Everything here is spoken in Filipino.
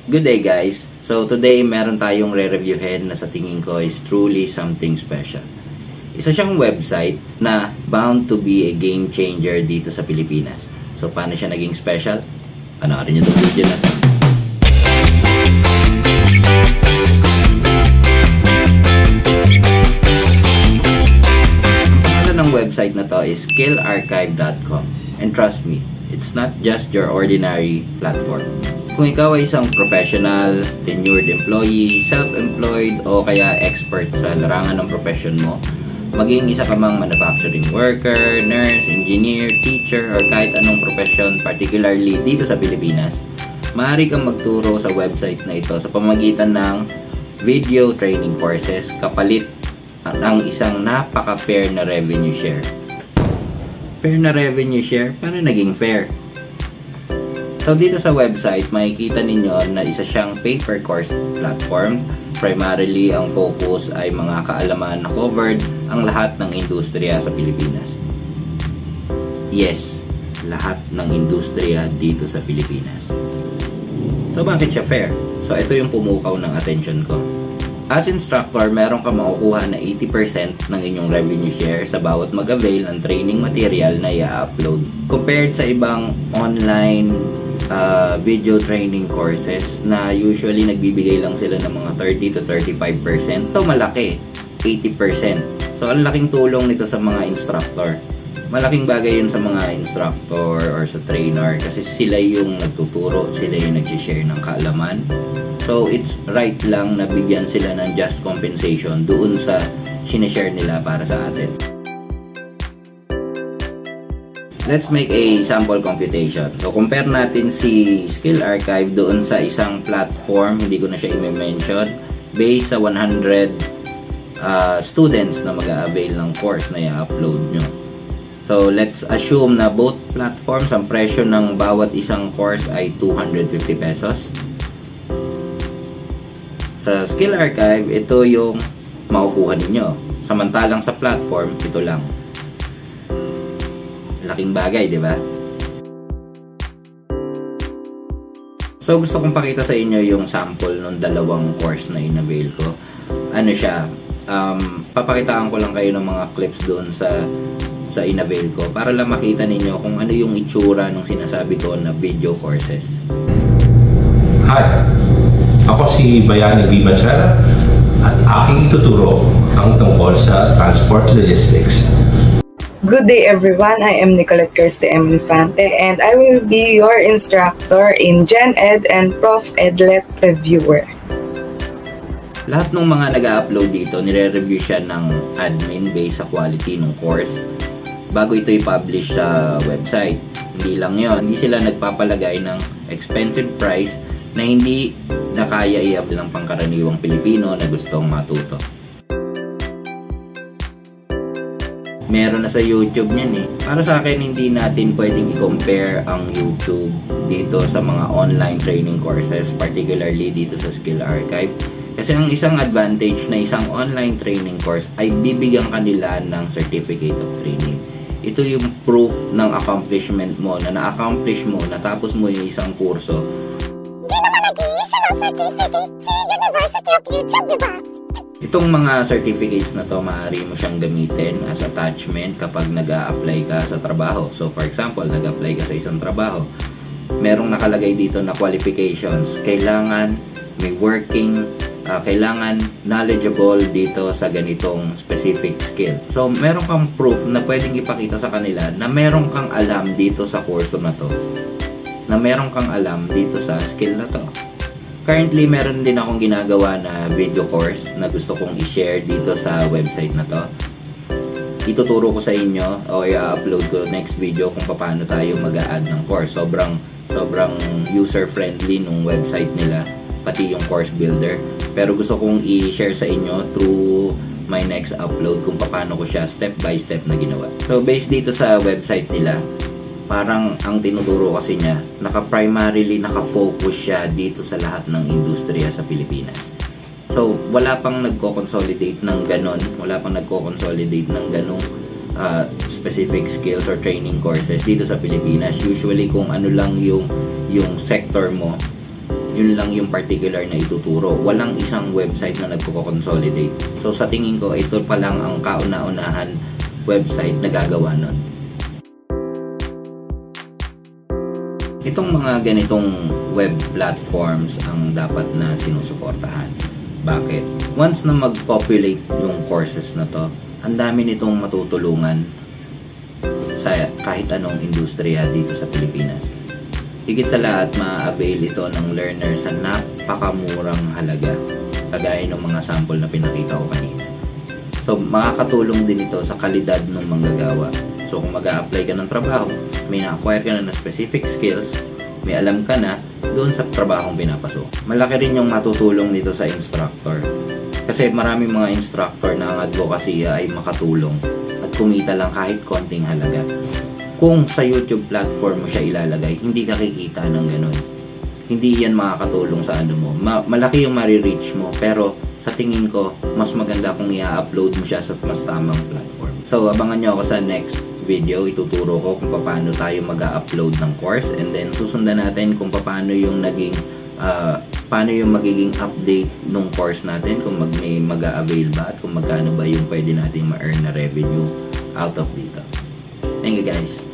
Good day guys! So today meron tayong re-reviewin na sa tingin ko is truly something special. Isa siyang website na bound to be a game changer dito sa Pilipinas. So paano siya naging special? Panoorin niyo itong video na to. Ang pangalan ng website na to is skillarchive.com. And trust me, it's not just your ordinary platform. Kung ikaw ay isang professional, tenured employee, self-employed o kaya expert sa larangan ng profession mo, maging isa ka mang manufacturing worker, nurse, engineer, teacher, or kahit anong profession, particularly dito sa Pilipinas, maaari kang magturo sa website na ito sa pamamagitan ng video training courses kapalit ng isang napaka-fair na revenue share. Fair na revenue share? Paano naging fair? So dito sa website, makikita ninyo na isa siyang pay-per course platform. Primarily, ang focus ay mga kaalaman na covered ang lahat ng industriya sa Pilipinas. Yes, lahat ng industriya dito sa Pilipinas. So bakit siya fair? So ito yung pumukaw ng attention ko. As instructor, meron ka makukuha na 80% ng inyong revenue share sa bawat mag-avail ng training material na i-upload. Compared sa ibang online video training courses na usually nagbibigay lang sila ng mga 30 to 35%. So malaki, 80%. So ang laking tulong nito sa mga instructor. Malaking bagay yun sa mga instructor or sa trainer kasi sila yung nagtuturo, sila yung nag-share ng kaalaman. So it's right lang na bigyan sila ng just compensation doon sa sinishare nila para sa atin. Let's make a sample computation. So, compare natin si Skill Archive doon sa isang platform, hindi ko na siya i-mention, based sa 100 students na mag-a-avail ng course na i-upload nyo. So, let's assume na both platforms, ang presyo ng bawat isang course ay 250 pesos. Sa Skill Archive, ito yung makukuha ninyo. Samantalang sa platform, ito lang. Laking bagay, di ba? So, gusto kong pakita sa inyo yung sample ng dalawang course na in-avail ko. Ano siya? Papakitaan ko lang kayo ng mga clips doon sa in-avail ko para lang makita ninyo kung ano yung itsura ng sinasabi ko na video courses. Hi! Ako si Bayani Vivansara at aking ituturo ang tungkol sa transport logistics. Good day everyone, I am Nicolette Kirsty M. Infante and I will be your instructor in Gen Ed and Prof. Edlet Reviewer. Lahat ng mga nag-upload dito, nire-review siya ng admin based sa quality ng course bago ito i-publish sa website. Hindi lang yon, hindi sila nagpapalagay ng expensive price na hindi na kaya i-avail ng pangkaraniwang Pilipino na gustong matuto. Meron na sa YouTube niyan eh. Para sa akin, hindi natin pwedeng i-compare ang YouTube dito sa mga online training courses, particularly dito sa Skill Archive. Kasi ang isang advantage na isang online training course ay bibigyan kanila ng certificate of training. Ito yung proof ng accomplishment mo, na na-accomplish mo, natapos mo yung isang kurso. Di naman nag-i-issue ng certificate si University of YouTube, di ba? Itong mga certificates na to, maaari mo siyang gamitin as attachment kapag nag-a-apply ka sa trabaho. So for example, nag-apply ka sa isang trabaho, merong nakalagay dito na qualifications. Kailangan may working, kailangan knowledgeable dito sa ganitong specific skill. So meron kang proof na pwedeng ipakita sa kanila na meron kang alam dito sa kurso na to, na meron kang alam dito sa skill na to. Currently, meron din akong ginagawa na video course na gusto kong i-share dito sa website na to. Ituturo ko sa inyo o i-upload ko next video kung paano tayo mag-a-add ng course. Sobrang user-friendly nung website nila, pati yung course builder. Pero gusto kong i-share sa inyo through my next upload kung paano ko siya step by step na ginawa. So, based dito sa website nila, parang ang tinuturo kasi niya, naka-primarily, naka-focus siya dito sa lahat ng industriya sa Pilipinas. So, wala pang nagko-consolidate ng ganon, specific skills or training courses dito sa Pilipinas. Usually, kung ano lang yung sector mo, yun lang yung particular na ituturo. Walang isang website na nagko-consolidate. So sa tingin ko, ito pa lang ang kauna-unahan website na gagawa nun. Itong mga ganitong web platforms ang dapat na sinusuportahan. Bakit? Once na mag-populate yung courses na to, ang dami nitong matutulungan sa kahit anong industriya dito sa Pilipinas. Higit sa lahat, ma-avail ito ng learner sa napakamurang halaga, kagaya ng mga sample na pinakita ko kanina. So, makakatulong din ito sa kalidad ng manggagawa. So, kung mag-a-apply ka ng trabaho, may na-acquire ka na ng specific skills, may alam ka na doon sa trabahong pinapasok. Malaki rin yung matutulong nito sa instructor. Kasi maraming mga instructor na ang advocacy ay makatulong at kumita lang kahit konting halaga. Kung sa YouTube platform mo siya ilalagay, hindi ka kikita ng ganun. Hindi yan makakatulong sa ano mo. Malaki yung marireach mo, pero sa tingin ko, mas maganda kung i-upload mo siya sa mas tamang platform. So, abangan nyo ako sa next video. Ituturo ko kung paano tayo mag-upload ng course, and then susundan natin kung paano yung magiging update ng course natin, kung may mag-a-avail ba at kung magkano ba yung pwede natin ma-earn na revenue out of dito. Thank you guys.